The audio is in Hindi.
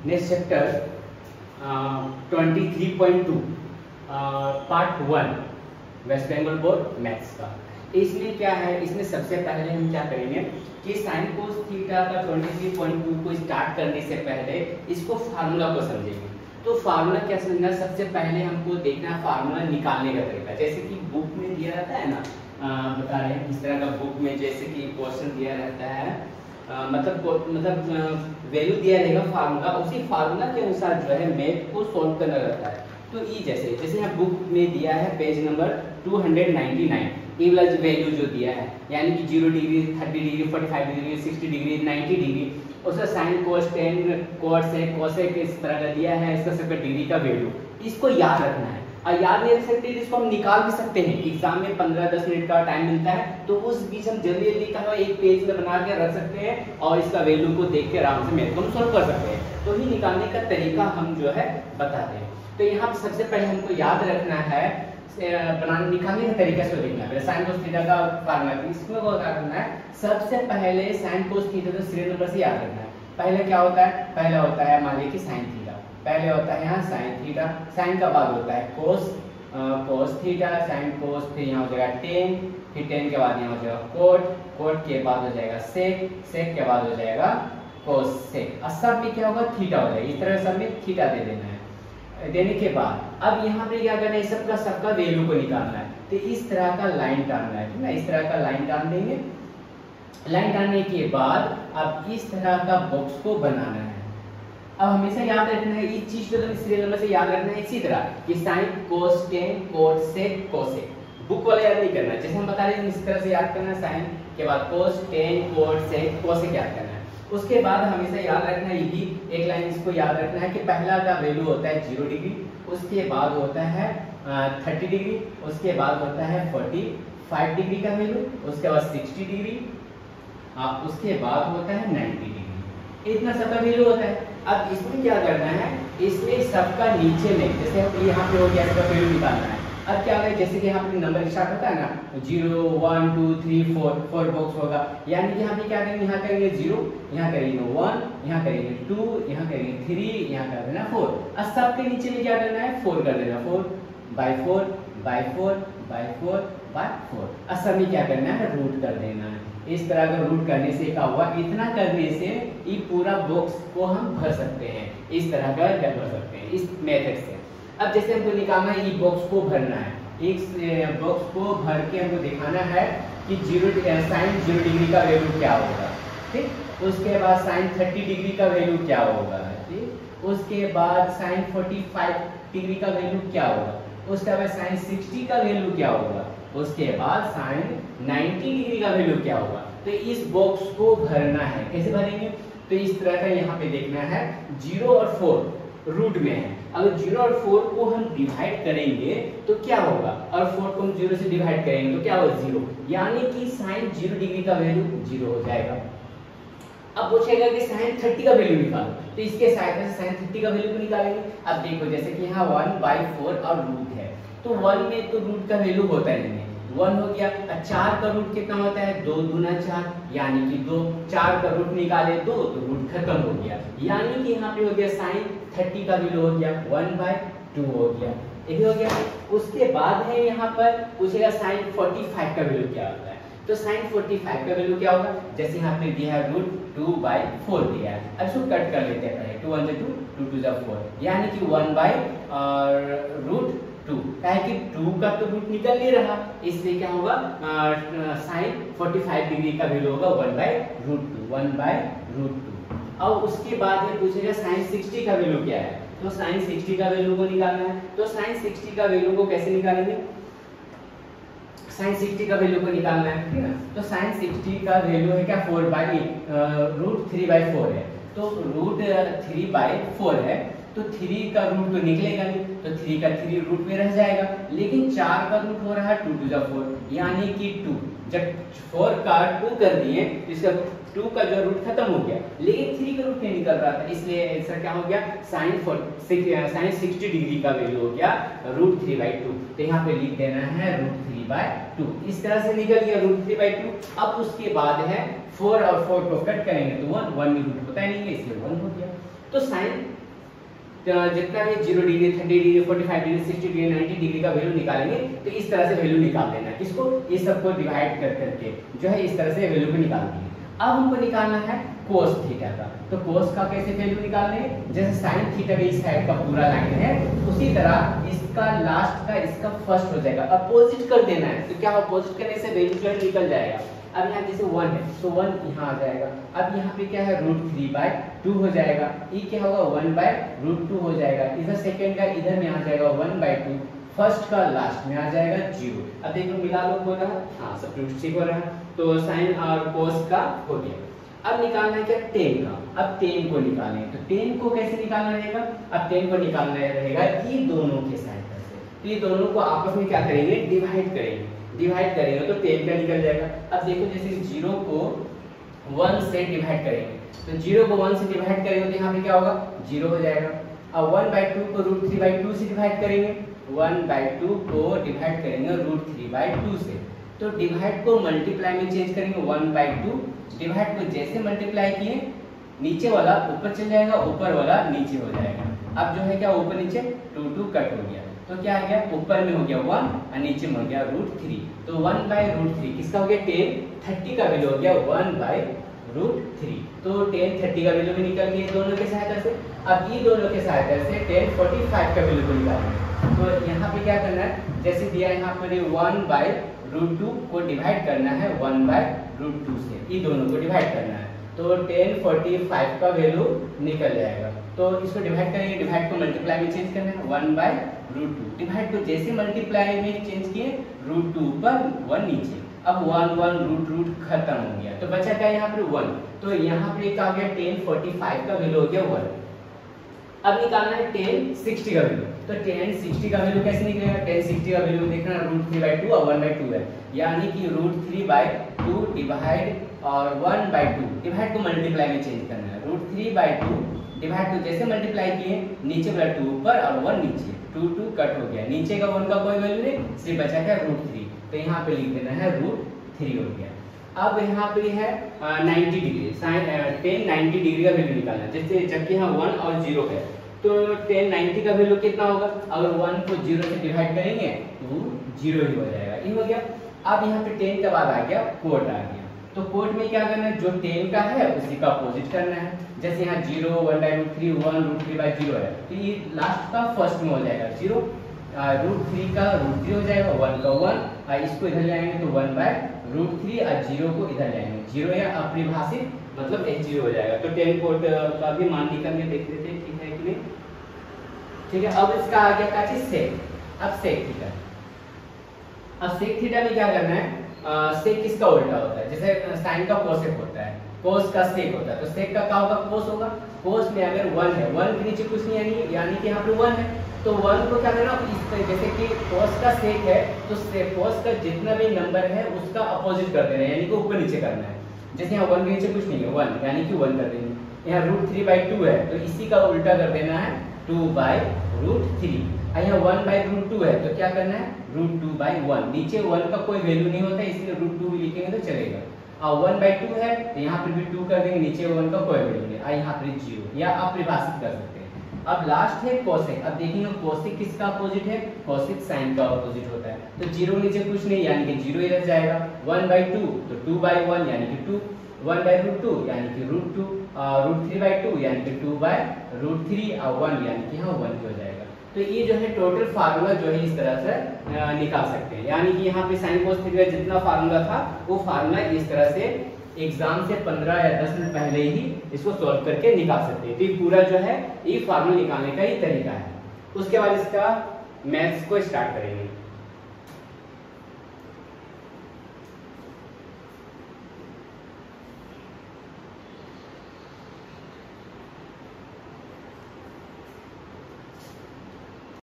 Next chapter 23.2 part 1 West Bengal board maths का। इसमें क्या है, इसमें सबसे पहले हम क्या करेंगे कि साइन कोस थीटा का 23.2 को स्टार्ट करने से पहले इसको फार्मूला को समझेंगे। तो फार्मूला क्या समझना, सबसे पहले हमको देखना है फार्मूला निकालने का तरीका। जैसे कि बुक में दिया रहता है ना, बता रहे हैं किस तरह का बुक में जैसे कि क्वेश्चन दिया रहता है, मतलब वैल्यू दिया रहेगा फार्मूला, उसी फार्मूला के अनुसार जो है मैथ को सॉल्व करना रहता है। तो ये जैसे यहाँ बुक में दिया है पेज नंबर 299, ये वाला वैल्यू जो दिया है यानी कि 0 degree, 30 degree, 45 degree, 60 degree, 90 degree, उसका साइन कोस टेन कोस सेक कोसेक इस तरह का दिया है, इसका सबका डिग्री का वैल्यू इसको याद रखना है। और याद नहीं रख सकते तो इसको हम निकाल भी सकते हैं। एग्जाम में 15-10 मिनट का टाइम मिलता है तो उस बीच हम जल्दी जल्दी का एक पेज में बना के रख सकते हैं और इसका वैल्यू को देख के आराम से मैथ को हम सॉल्व कर सकते हैं। तो ही निकालने का तरीका हम जो है बताते हैं। तो यहाँ पर सबसे पहले हमको याद रखना है बनाने निकालने का तरीका से देखना है। साइन कोस थीटा का फार्मूला इसमें क्या करना है, सबसे पहले साइन कोस थीटा तो सीरियल नंबर से याद रखना है। पहले क्या होता है, पहले होता है मान लीजिए कि साइन थीटा, पहले होता है यहाँ साइन थीटा, साइन का बाद होता है कोस, कोस थीटा, साइन कोस, फिर यहाँ हो जाएगा टेन, फिर टेन के बाद यहाँ हो जाएगा कोट, कोट के बाद हो जाएगा सेक, सेक के बाद हो जाएगा कोस सेक, और सब में क्या होगा थीटा हो जाएगा। इस तरह सब में थीटा दे देना है। देने के बाद अब यहाँ पे क्या करना है, सबका वैल्यू को निकालना है। तो इस तरह का लाइन टानना है, ठीक है, इस तरह का लाइन टान देंगे। लाइन टानने के बाद अब इस तरह का बॉक्स को बनाना है। अब हमेशा याद रखना है इस चीज को, तो सीरियल नंबर से याद रखना है इसी तरह कि sine cos tan cot sec cosec, book वाला याद नहीं करना। जैसे हम बता रहे हैं इस तरह से याद करना है, साइन के बाद cos tan cot sec cosec याद करना है। उसके बाद हमेशा याद रखना है, ये एक लाइन इसको याद रखना है कि पहला का वैल्यू होता है 0 डिग्री, उसके बाद होता है 30 डिग्री, उसके बाद होता है 45 डिग्री का वैल्यू, उसके बाद 60 डिग्री, उसके बाद होता है 90 डिग्री। इतना सबका वैल्यू होता है। अब इसमें क्या करना है, इसमें सबका नीचे में जैसे यहाँ पे हो गया इसका वैल्यू निकालना है। अब क्या होगा, जैसे कि यहाँ पे नंबर स्टार्ट होता है ना 0 1 2 3 4 बॉक्स होगा, यानी कि यहाँ पे क्या करेंगे, यहाँ करेंगे 0, यहाँ करेंगे 1, यहाँ करेंगे 2, यहाँ करेंगे 3, यहाँ कर देना 4, और सबके नीचे में क्या करना है 4 कर देना, 4 by 4 by 4 by 4 by 4, और सब में क्या करना है रूट कर देना है। इस तरह का रूट करने से क्या हुआ, इतना करने से ये पूरा बॉक्स को हम भर सकते हैं। इस तरह का क्या भर सकते हैं इस मेथड से। अब जैसे हमको निकालना है, ये बॉक्स को भरना है, एक बॉक्स को भर के हमको दिखाना है कि साइन 0 डिग्री का वैल्यू क्या होगा, ठीक। उसके बाद साइन 30 डिग्री का वैल्यू क्या होगा, ठीक। उसके बाद साइन 45 डिग्री का वैल्यू क्या होगा, उसके बाद साइन 60 का वैल्यू क्या होगा, उसके बाद साइन 90 डिग्री का वैल्यू क्या होगा। तो इस बॉक्स को भरना है। कैसे भरेंगे, तो इस तरह का यहाँ पे देखना है 0 और 4 रूट में है। अगर 0 और 4 को हम डिवाइड करेंगे तो क्या होगा, और 4 को हम 0 से डिवाइड करेंगे तो क्या होगा 0, यानी कि साइन 0 डिग्री का वैल्यू 0 हो जाएगा। अब पूछेगा कि साइन 30 का वैल्यू निकालो, तो इसके सहायता से साइन 30 का वैल्यू को निकालेंगे। अब देखो जैसे कि यहाँ 1/4 और रूट है, तो 1 में तो रूट का वैल्यू होता नहीं है, 1 हो गया। 4 का रूट कितना होता है, 2 दूना 4 यानी कि 2, 4 का रूट निकाले 2 तो रूट खत्म हो गया, यानी कि यहाँ पे हो गया साइन 30 का वैल्यू हो गया 1/2 हो गया, ये हो गया। उसके बाद है यहाँ पर पूछेगा साइन 45 का वैल्यू क्या होता है, तो साइन 45 का वैल्यू क्या होगा, जैसे यहाँ पे दिया है रूट 2/4 दिया है। अब इसको कट कर लेते हैं पहले, 2 1 2 2 2 4, यानी कि 1/√2, क्या है कि 2 का तो रूट निकल नहीं रहा, इसलिए क्या होगा साइन 45 डिग्री का वैल्यू होगा 1/√2। अब उसके बाद में पूछेगा साइन 60 का वैल्यू क्या है, तो साइन 60 का वैल्यू को निकालना है। तो साइन 60 का वैल्यू को कैसे निकालेंगे, साइन 60 का वैल्यू को निकालना है, ठीक है ना। तो साइन 60 का वैल्यू है क्या 4/√3/4 है, तो √3/4 है, तो 3 का रूट तो निकलेगा नहीं, तो 3 का 3 रूट में रह जाएगा, लेकिन 4 का रूट हो रहा है 2 2 4, यानी कि 2, जब 4 का 2 कर दिए तो इसका 2 का जो रूट खत्म हो गया, लेकिन 3 का रूट नहीं निकल रहा था, इसलिए आंसर क्या हो गया साइन 60 डिग्री का वैल्यू हो गया √3/2। तो यहाँ पे लिख देना है √3/2। इस तरह से निकल गया √3/2। अब उसके बाद है 4 और 4 को कट करेंगे तो 1 में रूट होता ही नहीं है, इसलिए 1 हो गया। तो साइन जितना भी 0 degree, 30 degree, 45 degree, 60 degree, 90 degree का वैल्यू निकालेंगे तो इस तरह से वैल्यू निकाल लेना। किसको? इस सबको डिवाइड कर करके जो है इस तरह से वैल्यू को निकाल देंगे। अब हमको निकालना है कोस थीटा का। तो कोस का कैसे वैल्यू निकालने हैं? जैसे साइन थीटा का इस साइड का पूरा लाइन है, उसी तरह इसका लास्ट का इसका फर्स्ट हो जाएगा, अपोजिट कर देना है। तो क्या अपोजिट करने से वैल्यू जो है निकल जाएगा। अब यहाँ जैसे 1 है तो 1 यहाँ आ जाएगा। अब यहाँ पे क्या है √3/2 हो जाएगा। ये क्या होगा 1/√2 हो जाएगा। इधर सेकेंड का इधर में आ जाएगा 1/2, फर्स्ट का लास्ट में आ जाएगा 0। अब देखो मिला लो हो रहा है, हाँ सब ठीक हो रहा है। तो साइन और कोस का हो गया। अब निकालना है क्या टेन का। अब टेन को निकालें तो टेन को कैसे निकालना रहेगा? अब टेन को निकालना रहेगा ये दोनों के सहायता से। तो ये दोनों को आपस में क्या करेंगे? डिवाइड करेंगे। डिवाइड करेंगे तो 10 का निकल जाएगा। अब देखो जैसे 0 को 1 से डिवाइड करेंगे तो 0 को 1 से डिवाइड करेंगे तो यहाँ पे क्या होगा 0 हो जाएगा। अब 1/2 को √3/2 से डिवाइड करेंगे, 1/2 को डिवाइड करेंगे √3/2 से। तो डिवाइड को मल्टीप्लाई में चेंज करेंगे 1/2। डिवाइड को जैसे मल्टीप्लाई किए नीचे वाला ऊपर चल जाएगा, ऊपर वाला नीचे हो जाएगा। अब जो है क्या ऊपर नीचे 2 कट हो गया। तो क्या आ गया? ऊपर में हो गया 1 और नीचे में हो गया √3। तो 1/√3 किसका हो गया? 10 30 का वैल्यू हो गया 1/√3। तो 10 30 का वैल्यू भी निकल गया दोनों के सहायता से। अब ये दोनों के सहायता से 10 45 का वैल्यू को निकालना। तो यहाँ पे क्या करना है? जैसे दिया यहाँ पर 1/√2 को डिवाइड करना है 1/√2 से, ये दोनों को डिवाइड करना है। तो 10 45 का वैल्यू निकल जाएगा। तो इसको डिवाइड करेंगे, डिवाइड को मल्टीप्लाई में चेंज करना है 1/√2। डिवाइड को जैसे मल्टीप्लाई में चेंज किए √2 ऊपर 1 नीचे। अब 1 1 रूट खत्म हो गया तो बचा क्या यहाँ पर 1। तो यहाँ पे क्या हो गया 10 45 का वैल्यू हो गया 1। अब निकालना है 10 60 का वैल्यू। तो 10 60 का वैल्यू कैसे निकलेगा? 10 60 का वैल्यू देखना √3/2 और 1/2 है, यानी कि √3/2 डिवाइड और 1/2 डिवाइड को मल्टीप्लाई में चेंज करना है। √3/2 डिवाइड को जैसे मल्टीप्लाई किए नीचे वाला 2 ऊपर और 1 नीचे, 2 कट हो गया। नीचे का 1 का कोई वैल्यू नहीं, सिर्फ बचा है √3। तो यहाँ पे लिख देना है √3 हो गया। अब यहाँ पे है 90 डिग्री, साइन 10 90 डिग्री का वैल्यू निकालना है। जैसे जबकि यहाँ 1 और 0 है तो 10 90 का वैल्यू कितना होगा? अगर 1 को 0 से डिवाइड करेंगे तो 0 ही हो जाएगा। ये हो गया। अब यहाँ पे 10 के बाद आ गया कोट आ गया। तो कोट में क्या करना है? जो 10 का है उसी का अपोजिट करना है। जैसे यहाँ 0 1/√3 1√3/0 है तो ये लास्ट का फर्स्ट में हो जाएगा 0, √3 का √3 हो जाएगा, 1 का 1, इसको इधर ले आएंगे तो 1/√3 और 0 को इधर ले आएंगे, 0 या अपरिभाषित मतलब H0 हो जाएगा। तो 10 कोट का भी मान निकाल के देख लेते हैं ठीक है कि नहीं। ठीक है। अब इसका आ गया क्या चीज? सेक। अब सेक थीटा। अब सेक थीटा में क्या करना है? सेक किसका उल्टा होता है? जैसे साइन का कोसेक होता है, कोस का सेक होता है। तो सेक का क्या होगा? कोस होगा। कोस में अगर 1 है, 1 के नीचे कुछ नहीं है यानी कि यहाँ पे 1 है, तो 1 को क्या करना? इस जैसे कि कोस का सेक है तो कोस का जितना भी नंबर है उसका अपोजिट कर देना है, यानी कि ऊपर नीचे करना है। जैसे यहाँ 1 के नीचे कुछ नहीं है 1 यानी कि 1 कर देंगे। यहाँ √3/2 है तो इसी का उल्टा कर देना है 2/√3। यहाँ 1/√2 है तो क्या करना है? √2/1। नीचे 1 का कोई वैल्यू नहीं होता इसलिए √2 भी लिखेंगे तो चलेगा। और 1/2 है तो यहाँ पर भी 2 कर देंगे, नीचे 1 का कोई वैल्यू नहीं, यहाँ पर 0 या आप परिभाषित कर सकते हैं। अब लास्ट है कोसेक। अब देखेंगे कोसेक किसका अपोजिट है? कोसेक साइन का अपोजिट होता है। तो 0 नीचे कुछ नहीं यानी कि 0 इधर जाएगा, 1/2 तो 2/1 यानी कि 2, 1/√2 यानी कि √2, √3/2 यानी कि 2/√3 और 1 यानी कि यहाँ 1 हो जाएगा। तो ये जो है टोटल फार्मूला जो है इस तरह से निकाल सकते हैं, यानी कि यहाँ पे साइन कोस थीटा जितना फार्मूला था वो फार्मूला इस तरह से एग्जाम से 15 या 10 मिनट पहले ही इसको सॉल्व करके निकाल सकते हैं। तो ये पूरा जो है ये फार्मूला निकालने का ही तरीका है। उसके बाद इसका मैथ्स को स्टार्ट करेंगे।